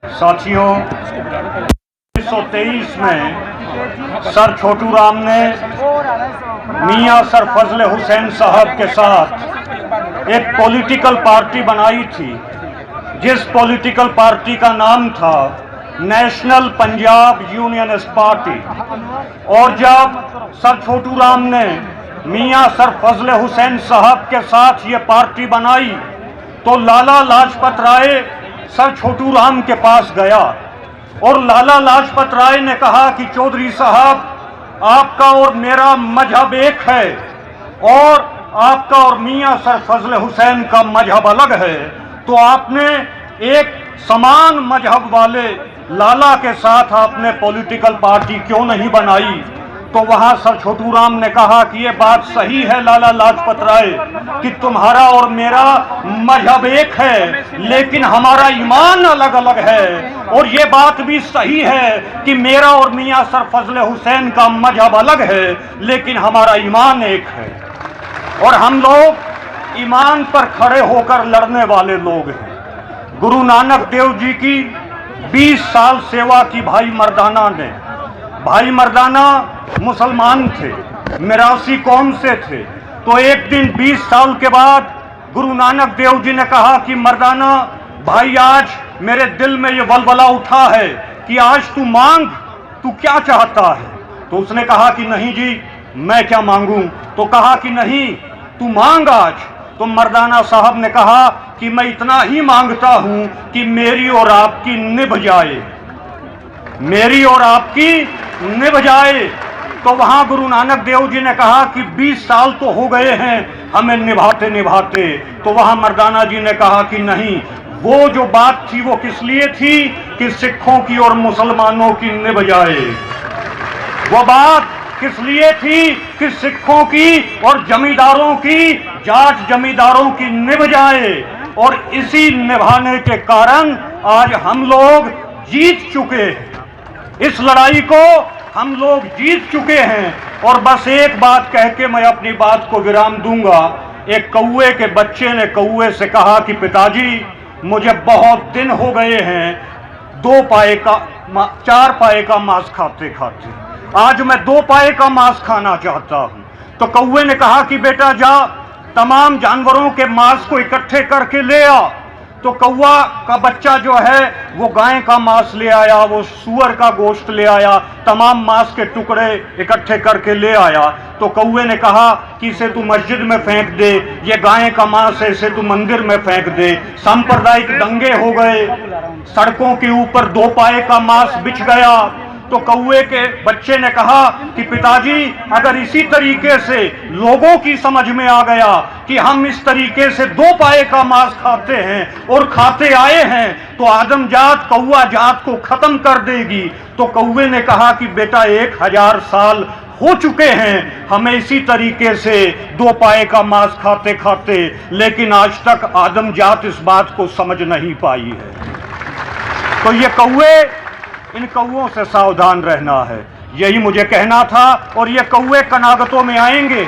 साथियों, 1923 में सर छोटू राम ने मियां सर फजल हुसैन साहब के साथ एक पॉलिटिकल पार्टी बनाई थी, जिस पॉलिटिकल पार्टी का नाम था नेशनल पंजाब यूनियनिस्ट पार्टी। और जब सर छोटू राम ने मियां सर फजल हुसैन साहब के साथ ये पार्टी बनाई तो लाला लाजपत राय सर छोटू राम के पास गया और लाला लाजपत राय ने कहा कि चौधरी साहब, आपका और मेरा मजहब एक है और आपका और मियां सर फजल हुसैन का मजहब अलग है, तो आपने एक समान मजहब वाले लाला के साथ आपने पॉलिटिकल पार्टी क्यों नहीं बनाई। तो वहां सर छोटू राम ने कहा कि ये बात सही है लाला लाजपत राय कि तुम्हारा और मेरा मजहब एक है, लेकिन हमारा ईमान अलग अलग है। और ये बात भी सही है कि मेरा और मियां सर फजल हुसैन का मजहब अलग है, लेकिन हमारा ईमान एक है और हम लोग ईमान पर खड़े होकर लड़ने वाले लोग हैं। गुरु नानक देव जी की 20 साल सेवा की भाई मर्दाना ने। भाई मर्दाना मुसलमान थे, मिरासी कौम से थे। तो एक दिन 20 साल के बाद गुरु नानक देव जी ने कहा कि मर्दाना भाई, आज मेरे दिल में ये वलवला उठा है कि आज तू मांग, तू क्या चाहता है। तो उसने कहा कि नहीं जी, मैं क्या मांगूं। तो कहा कि नहीं, तू मांग आज। तो मर्दाना साहब ने कहा कि मैं इतना ही मांगता हूं कि मेरी और आपकी निभ जाए, मेरी और आपकी निभ जाए। तो वहां गुरु नानक देव जी ने कहा कि 20 साल तो हो गए हैं हमें निभाते निभाते। तो वहां मर्दाना जी ने कहा कि नहीं, वो जो बात थी वो किस लिए थी कि सिखों की और मुसलमानों की निभ जाए। वो बात किस लिए थी कि सिखों की और जमींदारों की, जाट जमींदारों की निभ जाए। और इसी निभाने के कारण आज हम लोग जीत चुके हैं, इस लड़ाई को हम लोग जीत चुके हैं। और बस एक बात कह के मैं अपनी बात को विराम दूंगा। एक कौए के बच्चे ने कौए से कहा कि पिताजी, मुझे बहुत दिन हो गए हैं 2 पाए का 4 पाए का मांस खाते खाते, आज मैं 2 पाए का मांस खाना चाहता हूं। तो कौए ने कहा कि बेटा जा, तमाम जानवरों के मांस को इकट्ठे करके ले आ। तो कौवा का बच्चा जो है वो गाय का मांस ले आया, वो सूअर का गोश्त ले आया, तमाम मांस के टुकड़े इकट्ठे करके ले आया। तो कौवे ने कहा कि इसे तू मस्जिद में फेंक दे, ये गाय का मांस है, इसे तू मंदिर में फेंक दे। सांप्रदायिक दंगे हो गए, सड़कों के ऊपर 2 पाए का मांस बिछ गया। तो कौवे के बच्चे ने कहा कि पिताजी, अगर इसी तरीके से लोगों की समझ में आ गया कि हम इस तरीके से 2 पाए का मांस खाते हैं और खाते आए हैं, तो आदम जात कौवा जात को खत्म कर देगी। तो कौवे ने कहा कि बेटा, 1000 साल हो चुके हैं हमें इसी तरीके से 2 पाए का मांस खाते खाते, लेकिन आज तक आदम जात इस बात को समझ नहीं पाई है। तो ये कौवे, इन कौवों से सावधान रहना है, यही मुझे कहना था। और ये कौवे कनागतों में आएंगे।